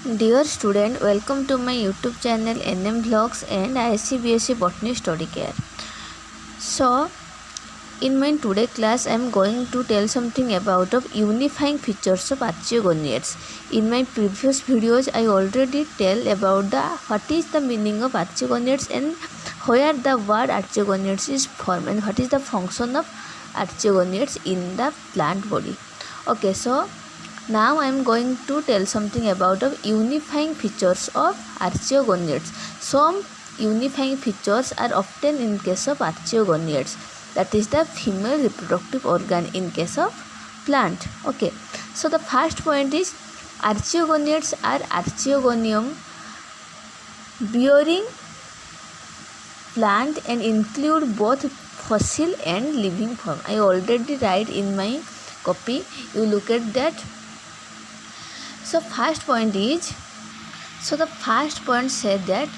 Dear student, welcome to my YouTube channel NM Vlogs and ISC BSc Botany Study Care. So, in my today class, I am going to tell something about of unifying features of archegoniads. In my previous videos, I already tell about what is the meaning of archegoniads and where the word archegoniads is formed and what is the function of archegoniads in the plant body. Okay, so now I am going to tell something about the unifying features of archegoniads. Some unifying features are often in case of archegoniads, that is the female reproductive organ in case of plant. Okay, so the first point is archegoniads are archegonium bearing plant and include both fossil and living form. I already write in my copy, you look at that. So the first point said that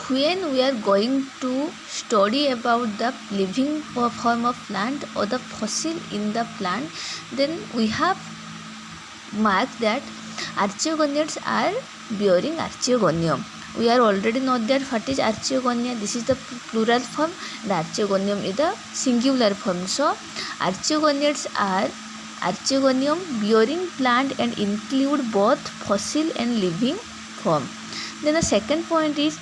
when we are going to study about the living form of plant or the fossil in the plant, then we have marked that archegoniads are bearing archegonium. We are already know that what is archegonia. This is the plural form, the archegonium is the singular form. So archegoniads are archegonium bearing plant and include both fossil and living form. Then the second point is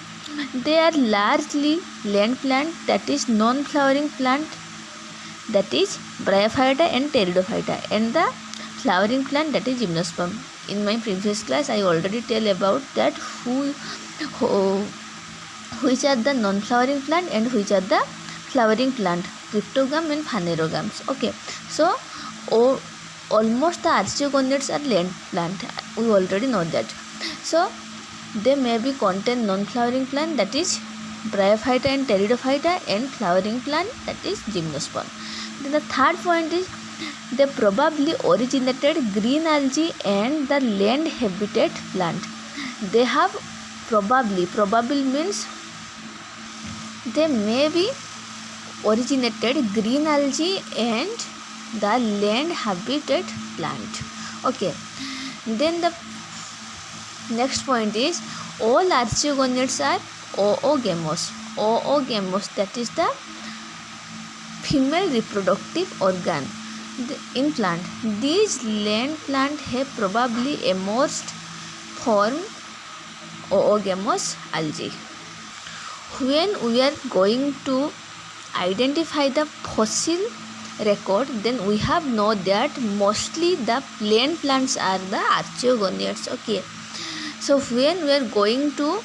they are largely land plant, that is non-flowering plant, that is Bryophyta and Pteridophyta, and the flowering plant, that is Gymnosperm. In my previous class I already tell about that which are the non-flowering plant and which are the flowering plant, Cryptogam and Phanerogams. Okay, so almost the archegoniads are land plant, we already know that. So they may be contain non-flowering plant, that is Bryophyta and Pteridophyta, and flowering plant, that is Gymnosperm. Then the third point is they probably originated green algae and the land habitat plant. They have probably means they may be originated green algae and the land habitat plant. Okay, then the next point is all archegoniads are oogamous, that is the female reproductive organ in plant. These land plant have probably emerged from oogamous algae. When we are going to identify the fossil record, then we have know that mostly the land plants are the archegoniads. Okay, so when we are going to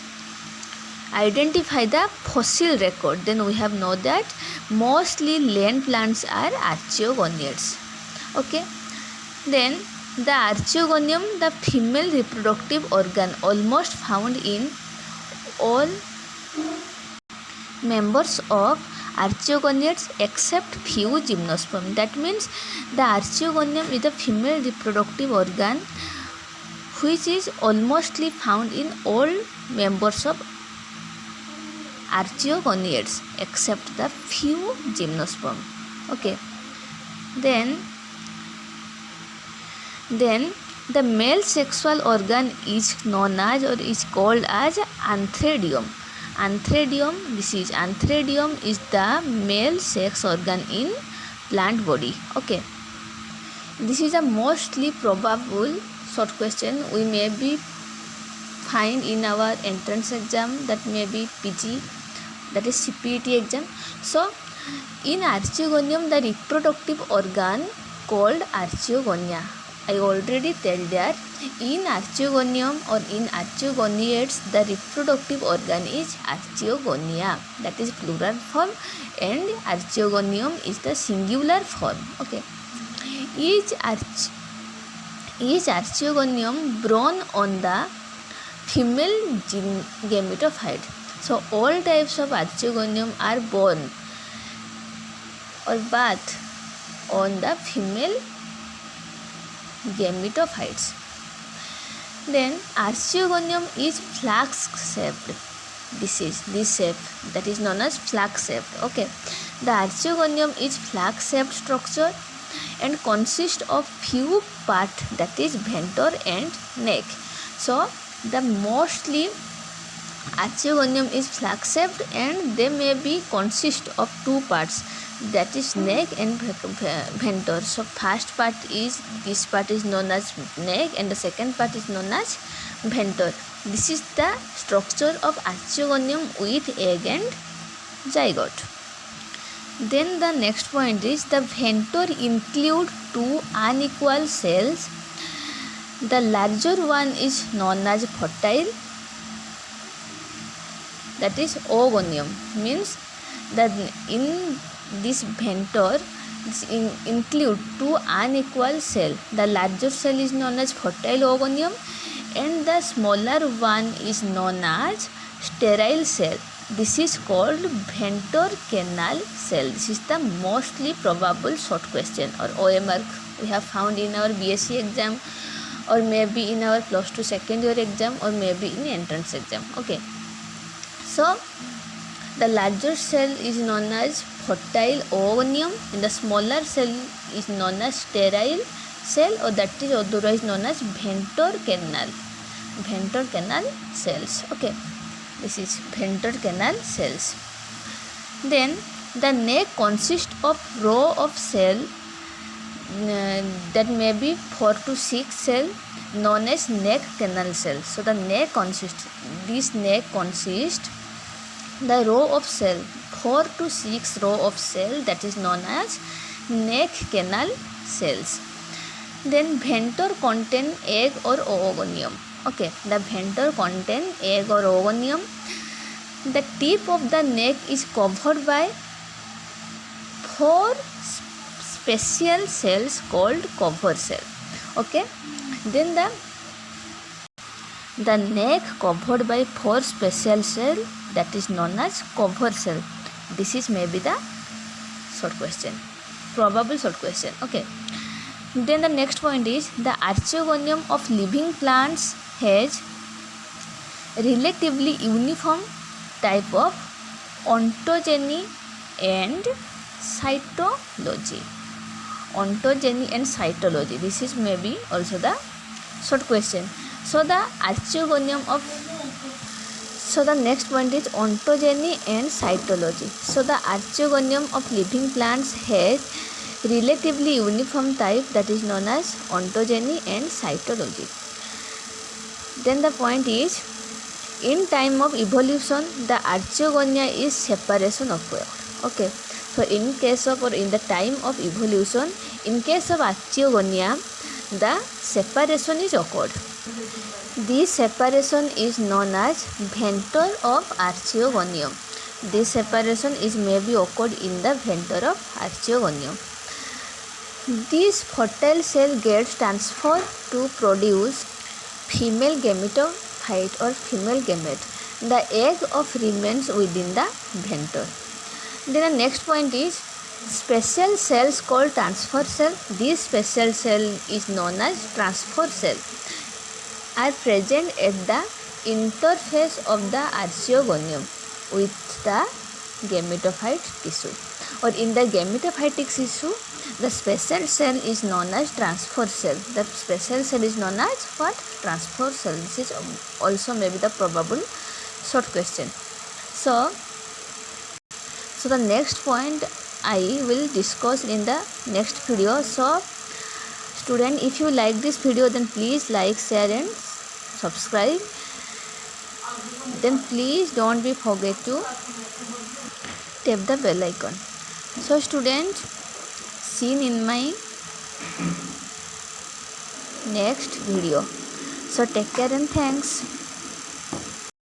identify the fossil record, then we have know that mostly land plants are archegoniads. Okay, then the archegonium, the female reproductive organ, almost found in all members of archegoniads except few gymnosperm. That means the archegonium is the female reproductive organ which is almostly found in all members of archegoniads except the few gymnosperm. Okay, then the male sexual organ is known as or is called as antheridium. Antheridium is the male sex organ in plant body. Okay, this is a mostly probable short question we may be find in our entrance exam, that may be PG, that is CPET exam. So in archegonium the reproductive organ called archegonia. I already tell that in archegonium or in archegoniads the reproductive organ is archegonia, that is plural form, and archegonium is the singular form. Okay, each archegonium born on the female gametophyte. So all types of archegonium are born or birth on the female gametophytes. Then archegonium is flask shaped. This shape, that is known as flask shaped. Okay, the archegonium is flask shaped structure and consists of few parts, that is venter and neck. So The mostly archegonium is flag shaped and they may be consist of two parts, that is neck and venter. So first part is, this part is known as neck and the second part is known as venter. This is the structure of archegonium with egg and zygote. Then the next point is the venter include two unequal cells. The larger one is known as fertile, that is oogonium, means that in this venter include two unequal cell. The larger cell is known as fertile oogonium and the smaller one is known as sterile cell. This is called venter canal cell. This is the mostly probable short question or OMR we have found in our BSc exam, or maybe in our plus 2 second year exam, or maybe in entrance exam. Okay, so the larger cell is known as fertile oogonium and the smaller cell is known as sterile cell, or that is otherwise known as venter canal cells. Okay, this is venter canal cells. Then the neck consists of row of cell that may be 4 to 6 cell known as neck canal cell. So the neck consists the row of cell 4 to 6 row of cell, that is known as neck canal cells. Then venter contain egg or oogonium. Okay, the venter contain egg or oogonium. The tip of the neck is covered by 4 special cells called cover cell. Okay, then the neck covered by 4 special cell, that is known as cover cell. This is maybe the short question, probable short question. Okay, then the next point is the archegonium of living plants has relatively uniform type of ontogeny and cytology. Ontogeny and cytology, this is maybe also the short question. So the next point is ontogeny and cytology. So the archegonium of living plants has relatively uniform type, that is known as ontogeny and cytology. Then the point is, in time of evolution the archegonia is separation upward. Okay, so in case of, or in the time of evolution, in case of archegonia the separation is occurred. This separation is known as venter of archegonium. This separation is maybe occurred in the venter of archegonium. This fertile cell gets transferred to produce female gametophyte or female gamete. The egg of remains within the venter. Then the next point is special cells called transfer cell. This special cell is known as transfer cell, are present at the interface of the archegonium with the gametophyte tissue, or in the gametophytic tissue the special cell is known as transfer cell. The special cell is known as what? Transfer cell. This is also maybe the probable short question. So the next point I will discuss in the next video. So student, if you like this video, then please like, share and subscribe. Then please don't be forget to tap the bell icon. So student, seen in my next video. So take care and thanks.